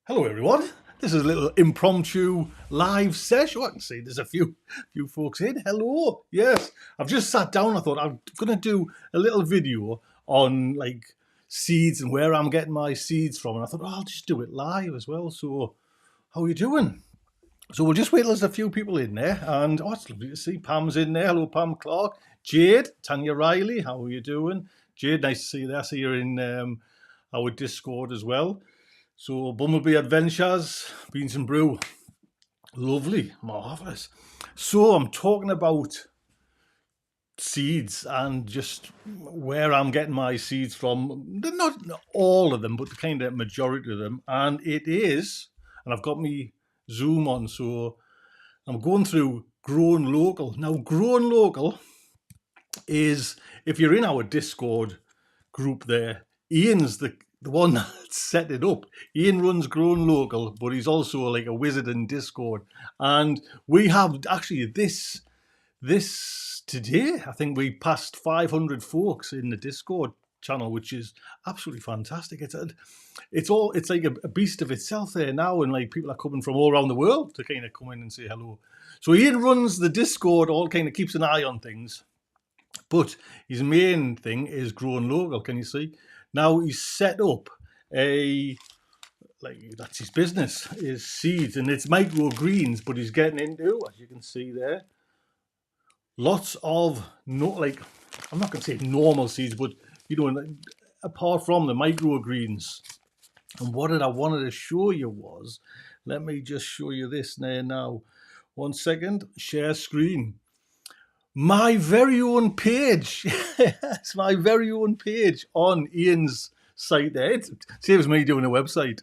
Hello everyone. This is a little impromptu live session. I can see there's a few folks in. Hello. Yes. I've just sat down. I thought I'm gonna do a little video on like seeds and where I'm getting my seeds from. And I thought, I'll just do it live as well. So how are you doing? So we'll just wait till there's a few people in there. And it's lovely to see Pam's in there. Hello, Pam Clark. Jade, Tanya Riley, how are you doing? Jade, nice to see you there. I see you're in our Discord as well. So Bumblebee Adventures, Beans and Brew, lovely, marvellous. So I'm talking about seeds and just where I'm getting my seeds from. They're not all of them, but the kind of majority of them. And it is, and I've got me Zoom on, so I'm going through Grown Local. Now, Grown Local is, if you're in our Discord group there, Ian's the one that set it up. Ian runs Grown Local, but he's also like a wizard in Discord. And we have actually this today, I think we passed 500 folks in the Discord channel, which is absolutely fantastic. It's like a beast of itself there now, and like people are coming from all around the world to kind of come in and say hello. So Ian runs the Discord, all kind of keeps an eye on things. But his main thing is Grown Local. Can you see? Now he's set up that's his business, is seeds, and it's microgreens, but he's getting into, as you can see there, lots of, I'm not going to say normal seeds, but, apart from the microgreens. And what I wanted to show you was, let me just show you this there now. 1 second, share screen. My very own page. It's my very own page on Ian's site there. It saves me doing a website.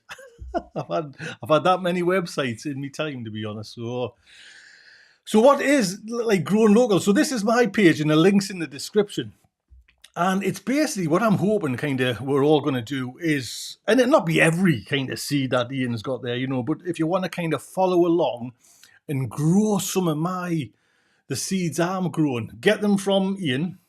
I've had that many websites in my time, to be honest. So what is like Grown Local? So this is my page, and the link's in the description. And it's basically what I'm hoping kind of we're all going to do is, and it not be every kind of seed that Ian's got there, but if you want to kind of follow along and grow some of the seeds I'm growing, get them from Ian.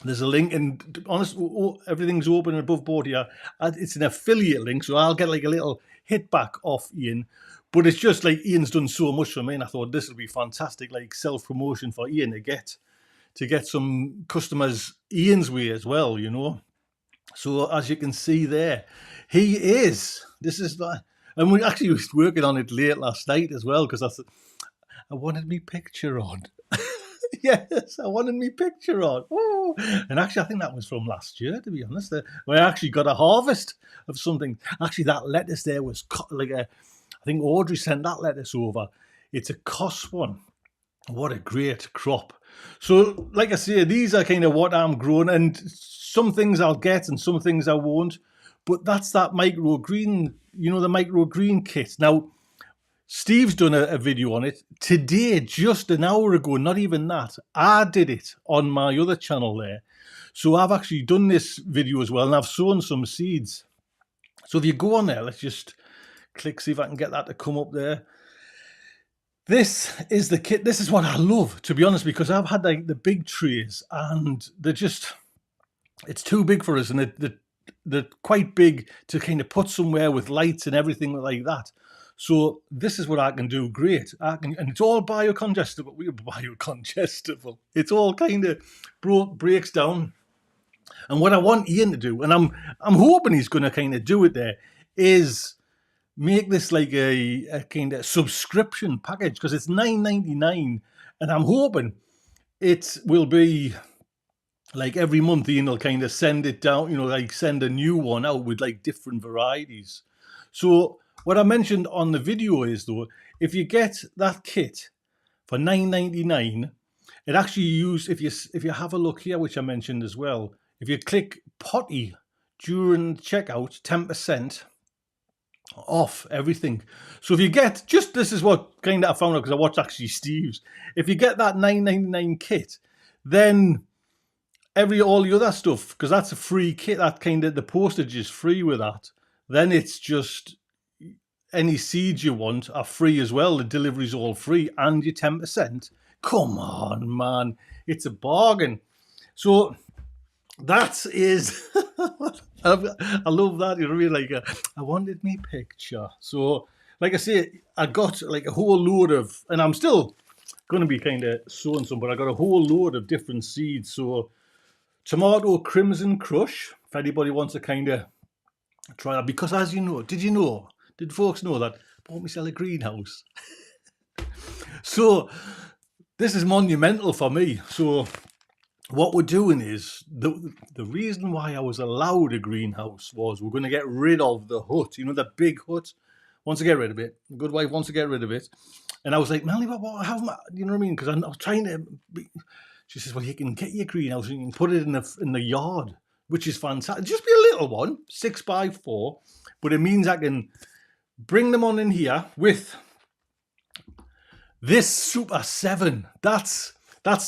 There's a link, and honest, everything's open above board here. It's an affiliate link, so I'll get like a little hit back off Ian. But it's just like Ian's done so much for me, and I thought this would be fantastic, like self-promotion for Ian to get some customers Ian's way as well, So as you can see there, this is like, and we actually was working on it late last night as well, because I wanted me picture on. Yes, I wanted me picture on. Oh. And actually, I think that was from last year, to be honest. We actually got a harvest of something. Actually, that lettuce there was I think Audrey sent that lettuce over. It's a Cos one. What a great crop. So, like I say, these are kind of what I'm growing, and some things I'll get and some things I won't. But that's that microgreen, the microgreen kit. Now, Steve's done a video on it today, just an hour ago, not even that. I did it on my other channel there. So I've actually done this video as well, and I've sown some seeds. So if you go on there, let's just click, see if I can get that to come up there. This is the kit. This is what I love, to be honest, because I've had like the big trays, and it's too big for us, and they're quite big to kind of put somewhere with lights and everything like that. So this is what I can do great. And it's all biocontestable. We're biocontestable. It's all kind of breaks down. And what I want Ian to do, and I'm hoping he's going to kind of do it there, is make this like a kind of subscription package, because it's $9.99, and I'm hoping it will be like every month Ian will kind of send it down, like send a new one out with like different varieties. So what I mentioned on the video is, though, if you get that kit for $9.99, it actually if you have a look here, which I mentioned as well, if you click Potty during checkout, 10% off everything. So if you get, this is what kind of I found out because I watched actually Steve's. If you get that $9.99 kit, then all the other stuff, because that's a free kit, that kind of the postage is free with that. Then it's just any seeds you want are free as well. The delivery's all free, and your 10%. Come on, man, it's a bargain. So That is, I love that. You know what I mean? Like, I wanted me picture. So, like I say, I got like a whole load of, and I'm still going to be kind of sowing some, but I got a whole load of different seeds. So, tomato crimson crush, if anybody wants to kind of try that, because as you know, did folks know that I bought myself a greenhouse? So, this is monumental for me. So, what we're doing is the reason why I was allowed a greenhouse was we're going to get rid of the hut. You know, the big hut. Wants to get rid of it. The good wife wants to get rid of it. And I was like, Melanie, how am I? You know what I mean? Because I was trying to. She says, well, you can get your greenhouse and you can put it in the yard, which is fantastic. Just be a little one, 6x4, but it means I can bring them on in here with this Super 7. That's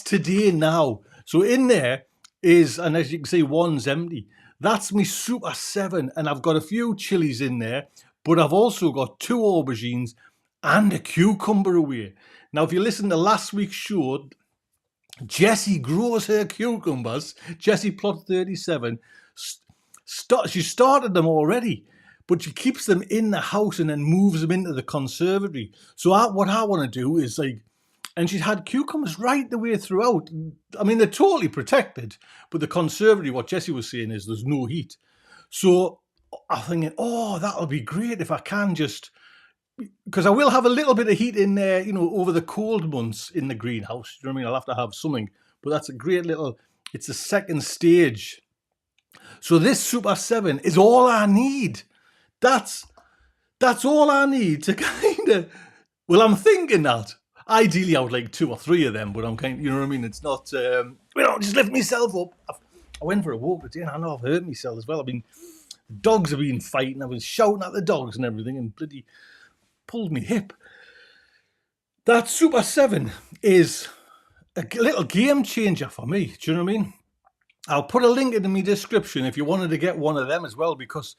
today now. So in there is, and as you can see, one's empty. That's me Super 7, and I've got a few chilies in there, but I've also got 2 aubergines and a cucumber away. Now, if you listen to last week's show, Jessie grows her cucumbers. Jessie Plot 37. She started them already, but she keeps them in the house and then moves them into the conservatory. So what I want to do is like, and she's had cucumbers right the way throughout. I mean, they're totally protected, but the conservatory, what Jessie was saying is there's no heat. So I'm thinking, oh, that'll be great if I can just, because I will have a little bit of heat in there, you know, over the cold months in the greenhouse. You know what I mean? I'll have to have something, but that's a great little, it's a second stage. So this Super 7 is all I need. That's all I need to kind of, well, I'm thinking that. Ideally, I would like 2 or 3 of them, but I'm kind of, you know what I mean? It's not, just lift myself up. I went for a walk today and I know I've hurt myself as well. Dogs have been fighting. I was shouting at the dogs and everything and bloody pulled me hip. That Super 7 is a little game changer for me. Do you know what I mean? I'll put a link in the description if you wanted to get one of them as well, because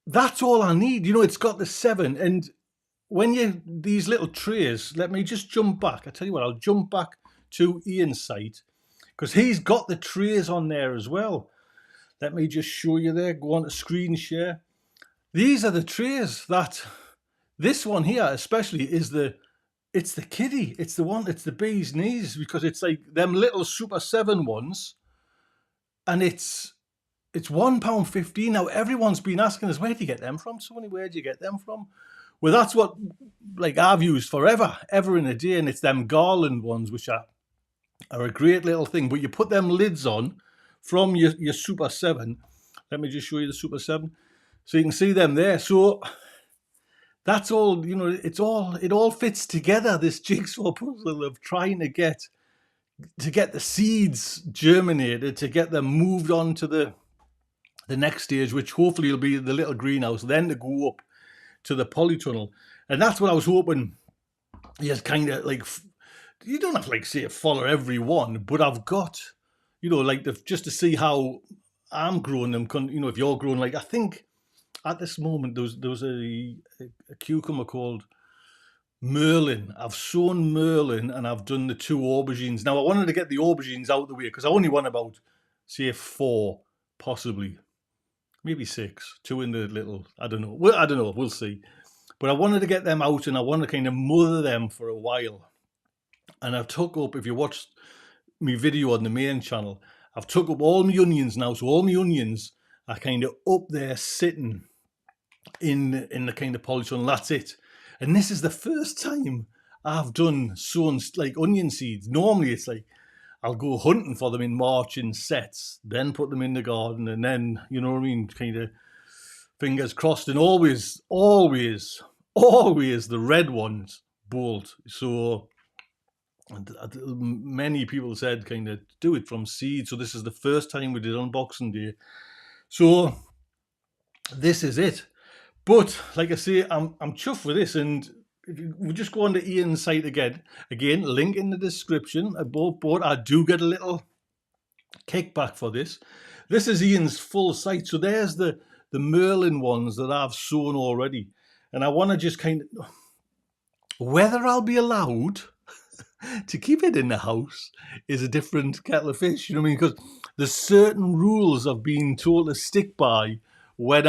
that's all I need. You know, it's got the 7, and when these little trays, let me just jump back. I tell you what, I'll jump back to Ian's site because he's got the trays on there as well. Let me just show you there. Go on to screen share. These are the trays that this one here especially is it's the kiddie. It's the one, it's the bee's knees, because it's like them little Super 7 ones, and it's £1.15. Now everyone's been asking us, where do you get them from, Tony? Where do you get them from? Well, that's what like I've used forever, ever in a day, and it's them garland ones, which are a great little thing. But you put them lids on from your Super 7. Let me just show you the Super 7, so you can see them there. So that's all, you know, it all fits together, this jigsaw puzzle of trying to get the seeds germinated, to get them moved on to the next stage, which hopefully will be the little greenhouse, then to go up to the polytunnel. And that's what I was hoping. Yes, kind of like, you don't have to like say follow every one, but I've got, you know, like just to see how I'm growing them. You know, if you're growing, like I think at this moment there was a cucumber called Merlin. I've sown Merlin and I've done the 2 aubergines. Now I wanted to get the aubergines out of the way because I only want about, say, 4, possibly, maybe 6. 2 in the little, I don't know. Well, I don't know. We'll see. But I wanted to get them out and I wanted to kind of mother them for a while. And I've took up, if you watched my video on the main channel, I've took up all my onions now. So all my onions are kind of up there sitting in the kind of polytunnel. That's it. And this is the first time I've done sown like onion seeds. Normally it's like I'll go hunting for them in March in sets, then put them in the garden, and then, you know what I mean, kind of fingers crossed, and always the red ones bolt. So many people said kind of do it from seed. So this is the first time we did Unboxing Day. So this is it. But like I say, I'm chuffed with this, and if we just go on to Ian's site again, link in the description. But I do get a little kickback for this. This is Ian's full site. So there's the Merlin ones that I've sown already. And I want to just kind of, whether I'll be allowed to keep it in the house is a different kettle of fish. You know what I mean? Because there's certain rules I've been told to stick by when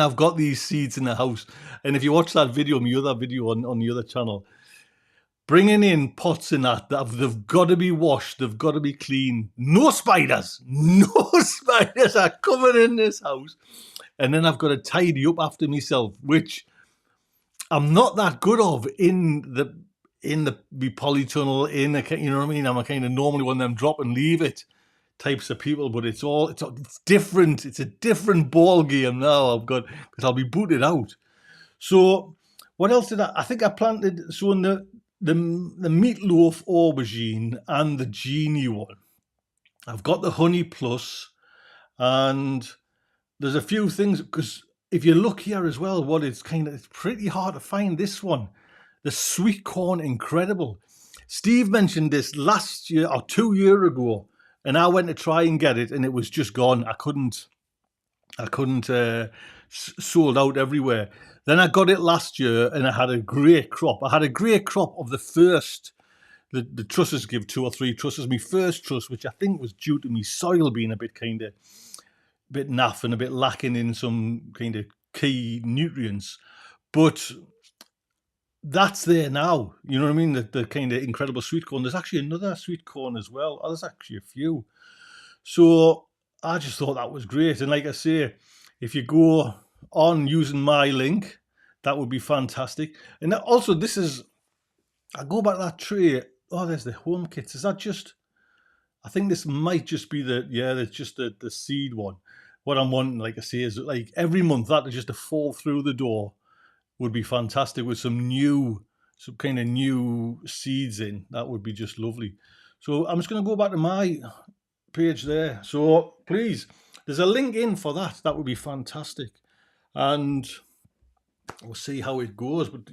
I've got these seeds in the house. And if you watch that video, my other video on the other channel, bringing in pots and they've got to be washed, they've got to be clean. No spiders, no spiders are coming in this house. And then I've got to tidy up after myself, which I'm not that good of in the polytunnel, you know what I mean? I'm a kind of normally one of them drop and leave it types of people, but it's different. It's a different ball game now I've got, because I'll be booted out. So what else did I think I planted? So in the meatloaf aubergine and the genie one, I've got the honey plus, and there's a few things, because if you look here as well, it's pretty hard to find this one, the sweet corn incredible. Steve mentioned this last year or 2 years ago, and I went to try and get it, and it was just gone. I couldn't sold out everywhere. Then I got it last year, and I had a great crop. I had a great crop of the first. The trusses give 2 or 3 trusses. My first truss, which I think was due to my soil being a bit naff and a bit lacking in some kind of key nutrients, but that's there now. You know what I mean? The kind of incredible sweet corn. There's actually another sweet corn as well. Oh, there's actually a few. So I just thought that was great. And like I say, if you go on using my link, that would be fantastic. And also, I go back to that tray. Oh, there's the home kits. Is that just, I think this might just be it's just the seed one. What I'm wanting, like I say, is like every month that is just to fall through the door would be fantastic with some kind of new seeds in. That would be just lovely. So I'm just going to go back to my page there. So please, there's a link in for that. That would be fantastic. And we'll see how it goes. But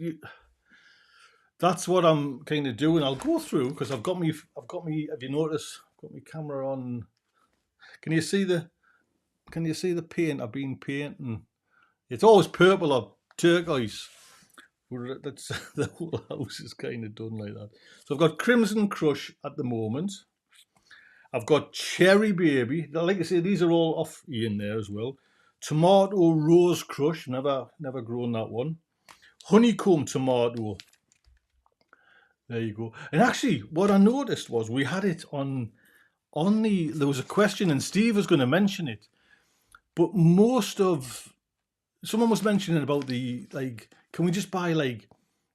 that's what I'm kind of doing. I'll go through, because I've got me, have you noticed, I've got my camera on. Can you see the paint I've been painting? It's always purple or turquoise. That's the whole house is kind of done like that. So I've got Crimson Crush at the moment. I've got Cherry Baby. Like I say, these are all off in there as well. Tomato Rose Crush. Never grown that one. Honeycomb Tomato. There you go. And actually, what I noticed was we had it on there was a question, and Steve was going to mention it, but someone was mentioning about can we just buy like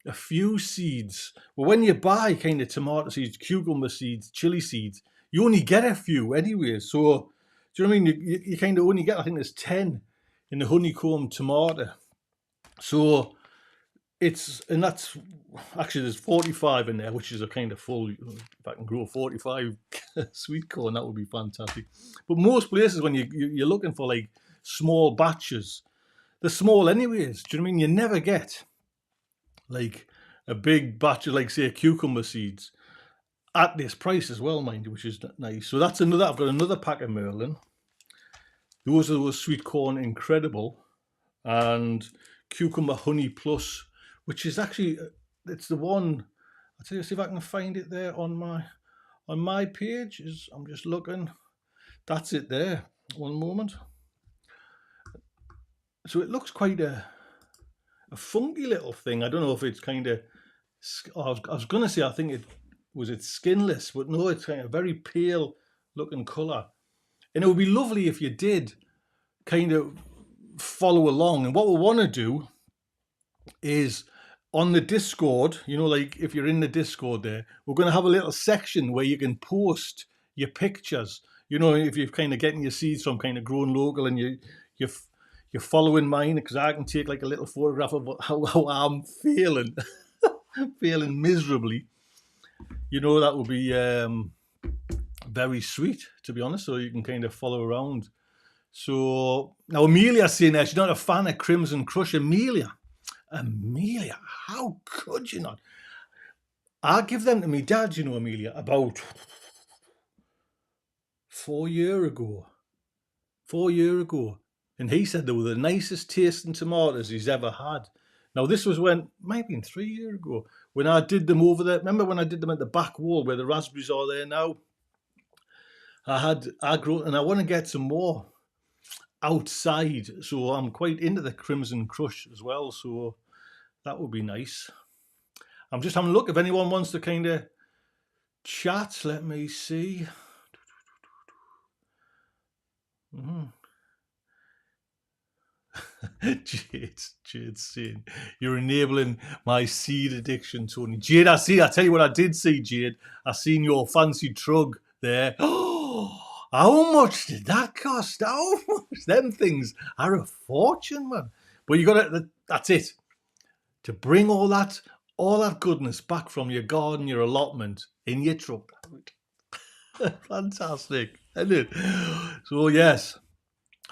a few seeds? Well, when you buy kind of tomato seeds, cucumber seeds, chili seeds, you only get a few anyway. So, do you know what I mean? You kind of only get, I think there's 10 in the honeycomb tomato. So that's actually, there's 45 in there, which is a kind of full. If I can grow 45 sweet corn, that would be fantastic. But most places, when you're looking for like small batches, they're small anyways. Do you know what I mean? You never get like a big batch of, like, say, cucumber seeds at this price as well, mind you, which is nice. So that's another. I've got another pack of Merlin. Those are those sweet corn incredible, and cucumber honey plus, which is actually, it's the one. I'll tell you, see if I can find it there on my page. I'm just looking. That's it there. One moment. So it looks quite a funky little thing. I don't know if it's kind of. I was going to say, I think it's skinless, but no, it's kind of very pale looking colour. And it would be lovely if you did kind of follow along. And what we want to do is on the Discord, like if you're in the Discord there, we're going to have a little section where you can post your pictures. If you're kind of getting your seeds from kind of Growing Local, and you're following mine, because I can take like a little photograph of how I'm feeling, feeling miserably. That would be very sweet, to be honest. So you can kind of follow around. So now Amelia's saying that she's not a fan of Crimson Crush. Amelia, how could you not? I give them to me dad, Amelia, about 4 years ago. 4 years ago. And he said they were the nicest tasting tomatoes he's ever had. Now this was when, might have been 3 years ago, when I did them over there. Remember when I did them at the back wall where the raspberries are there now? I grew, and I want to get some more outside. So I'm quite into the Crimson Crush as well. So that would be nice. I'm just having a look if anyone wants to kind of chat. Let me see. Jade's saying, you're enabling my seed addiction, Tony. Jade, I tell you what I did see, Jade. I seen your fancy trug there. Oh, how much did that cost? How much? Them things are a fortune, man. But you got to, that's it. To bring all that goodness back from your garden, your allotment, in your truck. Fantastic, isn't it? So, yes.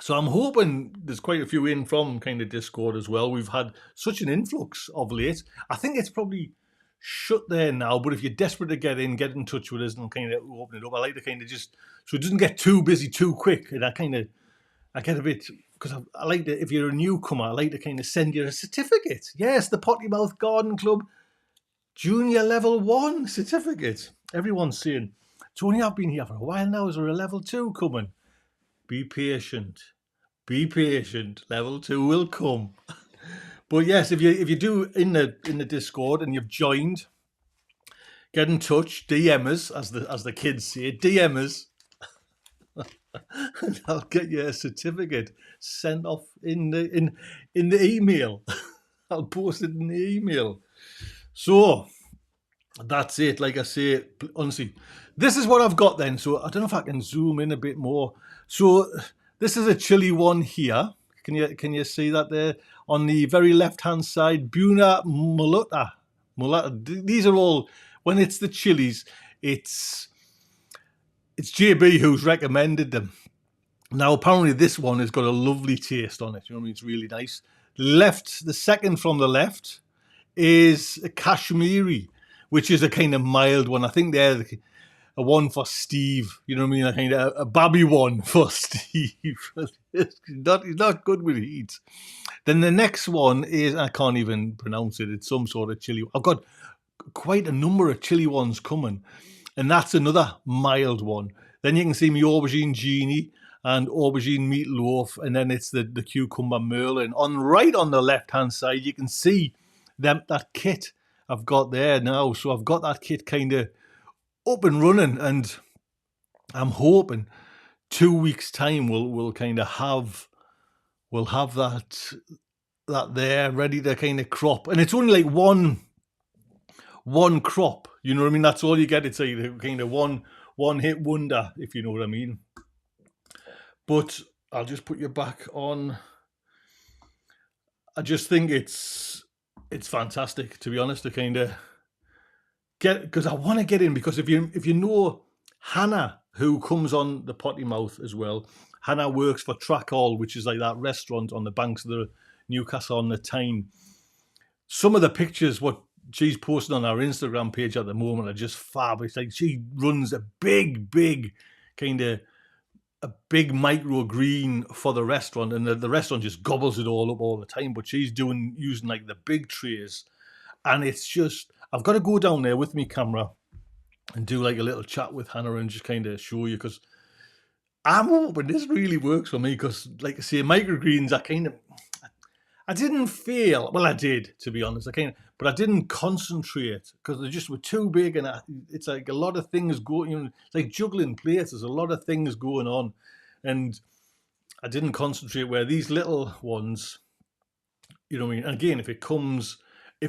So I'm hoping there's quite a few in from kind of Discord as well. We've had such an influx of late. I think it's probably shut there now, but if you're desperate to get in touch with us and kind of open it up. I like to kind of just, so it doesn't get too busy too quick. And I get a bit, because I like to, if you're a newcomer, I like to kind of send you a certificate. Yes, the Pottymouth Garden Club Junior Level 1 certificate. Everyone's saying, Tony, I've been here for a while now. Is there a Level 2 coming? Be patient. Be patient. Level 2 will come. But yes, if you do in the Discord and you've joined, get in touch. DM us, as the kids say. DM us, and I'll get you a certificate sent off in the email. I'll post it in the email. So that's it. Like I say, honestly, this is what I've got then. So I don't know if I can zoom in a bit more. So this is a chili one here. Can you see that there on the very left hand side? Buna Mulata. These are all, when it's the chilies, it's JB who's recommended them. Now apparently this one has got a lovely taste on it. You know what I mean? It's really nice. The second from the left is a Kashmiri, which is a kind of mild one. I think they're a one for Steve. You know what I mean? A kind of a babby one for Steve. He's not good with heat. Then the next one is, I can't even pronounce it. It's some sort of chili. I've got quite a number of chili ones coming, and that's another mild one. Then you can see me aubergine genie and aubergine meatloaf, and then it's the cucumber merlin. Right on the left hand side, you can see that kit I've got there now. So I've got that kit kind of up and running, and I'm hoping 2 weeks time we'll kind of have that there ready to kind of crop. And it's only like one crop, you know what I mean? That's all you get. It's a kind of one hit wonder, if you know what I mean. But I'll just put you back on. I just think it's fantastic, to be honest, to kind of get, because I want to get in, because if you know Hannah, who comes on the Potty Mouth as well, Hannah works for Track Hall, which is like that restaurant on the banks of the Newcastle on the Tyne. Some of the pictures what she's posting on our Instagram page at the moment are just fab. It's like she runs a big kind of a big microgreen for the restaurant, and the restaurant just gobbles it all up all the time. But she's using like the big trays, and it's just, I've got to go down there with my camera and do like a little chat with Hannah and just kind of show you, because I'm hoping this really works for me. Because like I say, microgreens, I didn't feel, well, I did, to be honest, but I didn't concentrate because they just were too big, and it's like a lot of things going, you know, it's like juggling plates. There's a lot of things going on, and I didn't concentrate, where these little ones, you know what I mean? And again, if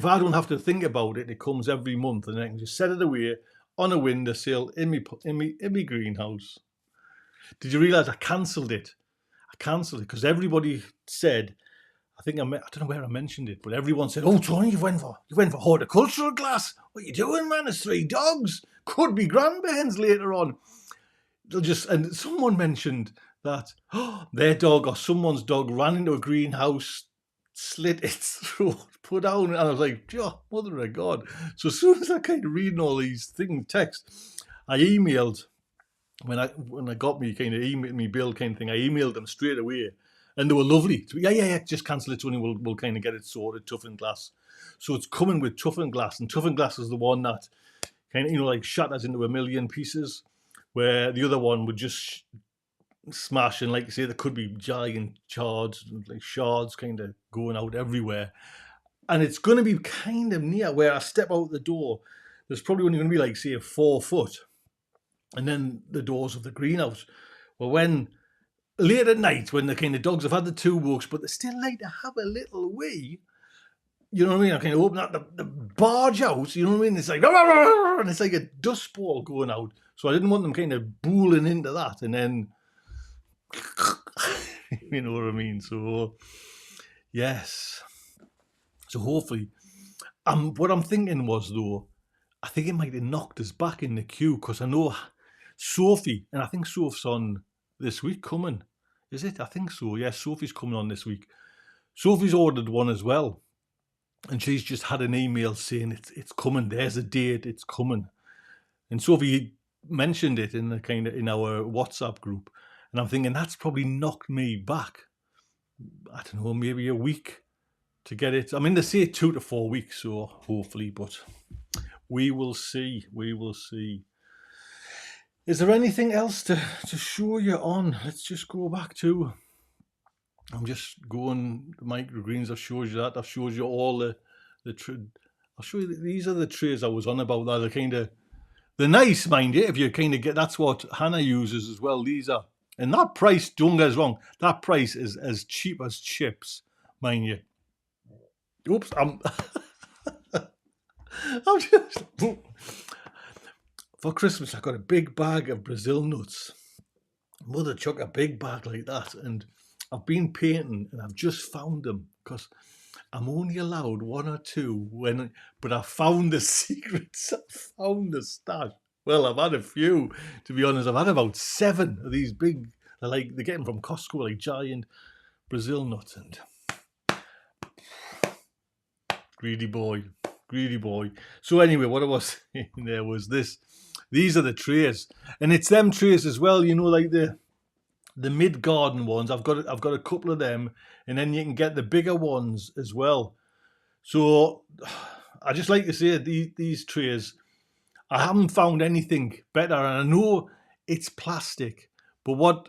I don't have to think about it, it comes every month, and I can just set it away on a windowsill in my greenhouse. Did you realise I cancelled it? Because everybody said, I don't know where I mentioned it, but everyone said, "Oh, Tony, you went for horticultural class. What are you doing, man? It's 3 dogs. Could be grandbairns later on." And someone mentioned that their dog or someone's dog ran into a greenhouse, slit its throat, put down, and I was like, "Oh, mother of God!" So as soon as I kind of reading all these texts, I emailed when I got me kind of email me bill kind of thing. I emailed them straight away. And they were lovely. So, yeah, just cancel it, Tony. We'll kind of get it sorted, toughened glass. So it's coming with toughened glass, and toughened glass is the one that kind of, like shatters into a million pieces, where the other one would just smash, and like you say, there could be giant shards, like shards kind of going out everywhere. And it's going to be kind of near where I step out the door. There's probably only going to be like, say, 4 foot, and then the doors of the greenhouse. Well, when late at night, when the kind of dogs have had the 2 walks, but they still like to have a little wee, you know what I mean? I kind of open up the barge out, you know what I mean? It's like, and it's like a dust ball going out. So I didn't want them kind of booling into that, and then, you know what I mean? So, yes. So hopefully, what I'm thinking was, though, I think it might have knocked us back in the queue, because I know Sophie, and I think Sophie's on this week coming. Is it? I think so. Yes, Sophie's coming on this week. Sophie's ordered one as well, and she's just had an email saying it's coming. There's a date. It's coming. And Sophie mentioned it in our WhatsApp group, and I'm thinking that's probably knocked me back. I don't know, maybe a week to get it. I mean, they say 2 to 4 weeks, so hopefully, but we will see. We will see. Is there anything else to show you on? Let's just go back to. I'm just going microgreens. I've showed you that. I've showed you all the I'll show you. These are the trays I was on about. They're nice, mind you. If you kind of get, that's what Hannah uses as well. These are, and that price, don't get us wrong, that price is as cheap as chips, mind you. Oops, I'm just. For Christmas, I got a big bag of Brazil nuts. Mother chuck a big bag like that, and I've been painting, and I've just found them, because I'm only allowed 1 or 2 but I found the secrets. I found the stash. Well, I've had a few, to be honest. I've had about 7 of these big. They're getting from Costco, like giant Brazil nuts, and greedy boy. So anyway, what I was saying there was this. These are the trays, and it's them trays as well. You know, like the mid garden ones. I've got a couple of them, and then you can get the bigger ones as well. So I just like to say these trays, I haven't found anything better, and I know it's plastic, but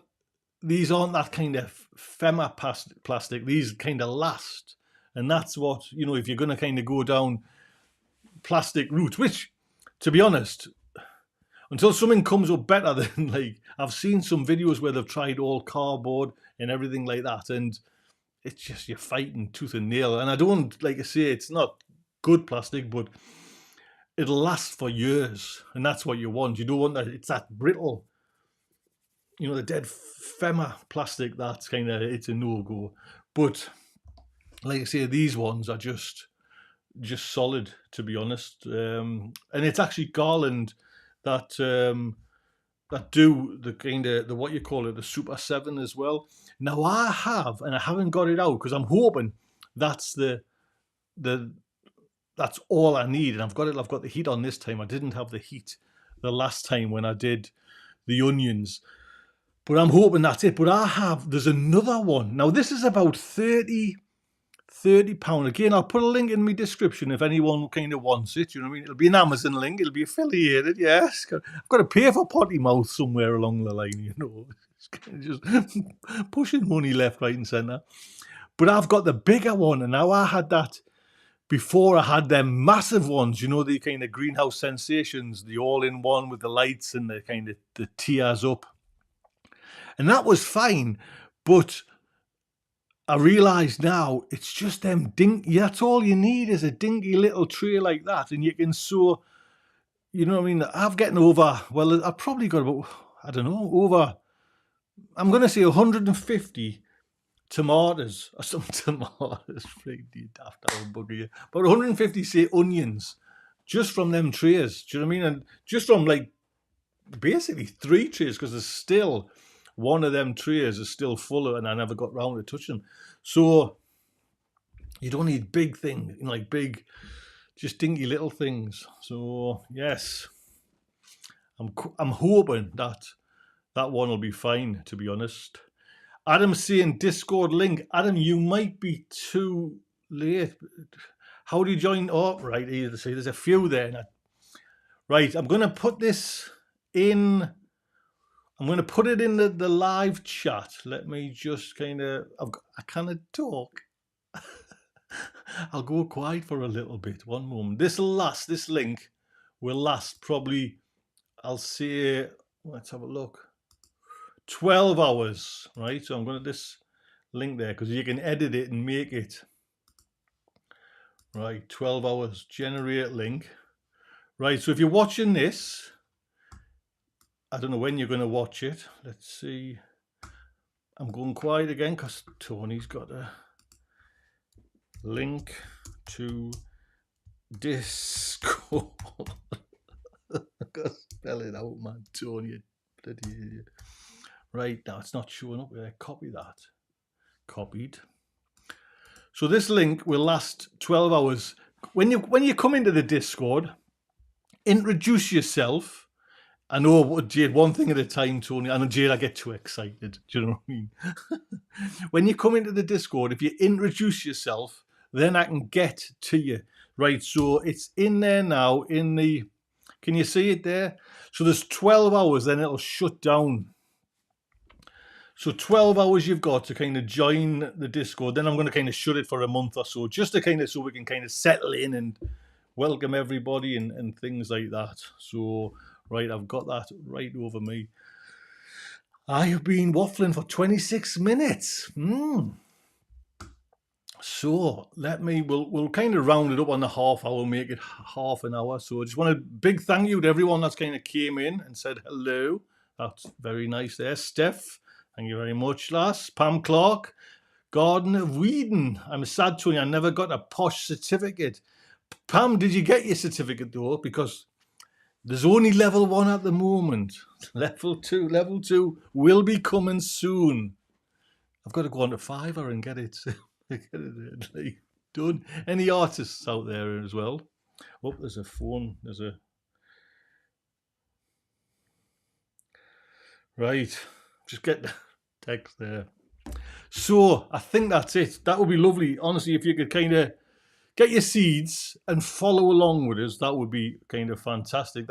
these aren't that kind of FEMA plastic. These kind of last, and that's what, you know, if you're going to kind of go down plastic route, which, to be honest, until something comes up better than, like, I've seen some videos where they've tried all cardboard and everything like that, and it's just, you're fighting tooth and nail. And I don't, like I say, it's not good plastic, but it'll last for years, and that's what you want. You don't want that, it's that brittle, you know, the dead FEMA plastic. That's kind of, it's a no-go. But like I say, these ones are just solid, to be honest. And it's actually Garland that do the kind of what you call it, the Super 7 as well. Now I haven't got it out, because I'm hoping that's that's all I need, and I've got the heat on this time. I didn't have the heat the last time when I did the onions, but I'm hoping that's it. But there's another one. Now this is about £30. Again, I'll put a link in my description if anyone kind of wants it. You know what I mean? It'll be an Amazon link. It'll be affiliated. Yes, I've got to pay for potty mouth somewhere along the line. You know, just pushing money left, right, and centre. But I've got the bigger one, and now I had that before. I had them massive ones. You know, the kind of greenhouse sensations, the all-in-one with the lights and the kind of the tiers up, and that was fine. But I realise now it's just them dinky. That's all you need, is a dinky little tray like that, and you can sow. You know what I mean? I've getting over. Well, I've probably got about, I don't know, over. I'm going to say 150 tomatoes or some tomatoes. Pretty daft old bugger. But 150, say, onions, just from them trays. Do you know what I mean? And just from, like, basically 3 trays, because there's still. One of them trays is still full, and I never got round to touching them. So you don't need big things, you know, like big, just dinky little things. So yes, I'm hoping that one will be fine, to be honest. Adam's saying Discord link. Adam, you might be too late. How do you join? Oh, right. See, there's a few there. Right, I'm going to put this in. I'm going to put it in the live chat. Let me just kind of. I kind of talk. I'll go quiet for a little bit. One moment. This link will last probably, I'll say, let's have a look. 12 hours, right? So I'm going to this link there because you can edit it and make it. Right, 12 hours, generate link. Right, so if you're watching this, I don't know when you're going to watch it. Let's see. I'm going quiet again because Tony's got a link to Discord. I've got to spell it out, man. Tony, bloody idiot. Right, now it's not showing up there. Copy that. Copied. So this link will last 12 hours. When you come into the Discord, introduce yourself. I know, Jade, one thing at a time, Tony. I know, Jade, I get too excited. Do you know what I mean? When you come into the Discord, if you introduce yourself, then I can get to you. Right, so it's in there now. Can you see it there? So there's 12 hours, then it'll shut down. So 12 hours you've got to kind of join the Discord. Then I'm going to kind of shut it for a month or so, just to kind of, so we can kind of settle in and welcome everybody and things like that. So, right, I've got that right over me. I have been waffling for 26 minutes. So we'll kind of round it up on the half hour, make it half an hour. So I just want a big thank you to everyone that's kind of came in and said hello. That's very nice there. Steph, thank you very much, lass. Pam Clark, Garden of Whedon. I'm sad, Tony, I never got a posh certificate. Pam, did you get your certificate though? Because there's only level 1 at the moment. Level 2 will be coming soon. I've got to go on to Fiverr and get it. Done. Any artists out there as well? Oh, there's a phone. Right. Just get the text there. So I think that's it. That would be lovely. Honestly, if you could kind of get your seeds and follow along with us, that would be kind of fantastic.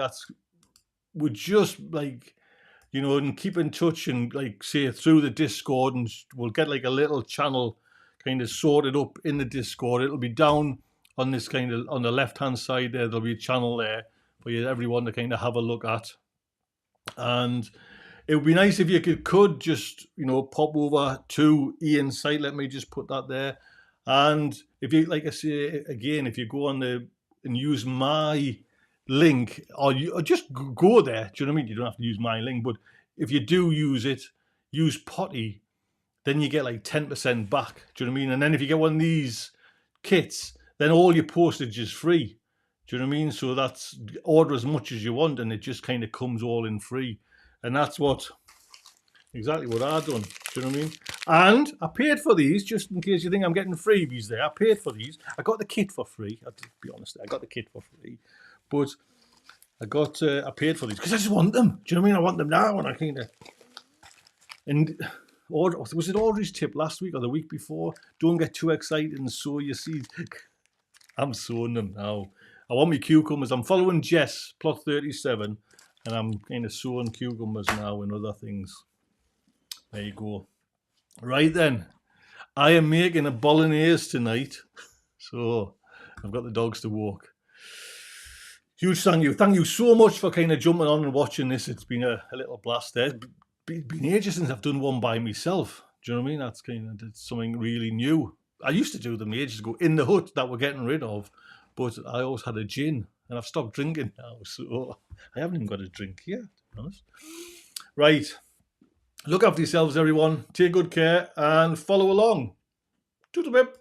Would just like, you know, and keep in touch and like say through the Discord, and we'll get like a little channel kind of sorted up in the Discord. It'll be down on this kind of, on the left hand side there, there'll be a channel there for everyone to kind of have a look at. And it would be nice if you could just, you know, pop over to Ian's site. Let me just put that there. And if you, like I say again, if you go on and use my link, or just go there, do you know what I mean? You don't have to use my link, but if you do use it, use Potty, then you get like 10% back. Do you know what I mean? And then if you get one of these kits, then all your postage is free. Do you know what I mean? So that's, order as much as you want, and it just kind of comes all in free. And that's exactly what I've done. Do you know what I mean? And I paid for these, just in case you think I'm getting freebies there. I paid for these. I got the kit for free. To be honest, I got the kit for free. But I paid for these because I just want them. Do you know what I mean? I want them now, and I kind of... And was it Audrey's tip last week or the week before? Don't get too excited and sow your seeds. I'm sowing them now. I want my cucumbers. I'm following Jess, plot 37, and I'm kind of sowing cucumbers now and other things. There you go. Right then, I am making a bolognese tonight, so I've got the dogs to walk. Huge thank you. Thank you so much for kind of jumping on and watching this. It's been a little blast there. It's been ages since I've done one by myself. Do you know what I mean? That's kind of something really new. I used to do them ages ago in the hut that we're getting rid of, but I always had a gin, and I've stopped drinking now, so I haven't even got a drink yet, to be honest. Right. Look after yourselves, everyone. Take good care and follow along. Toodle-bip.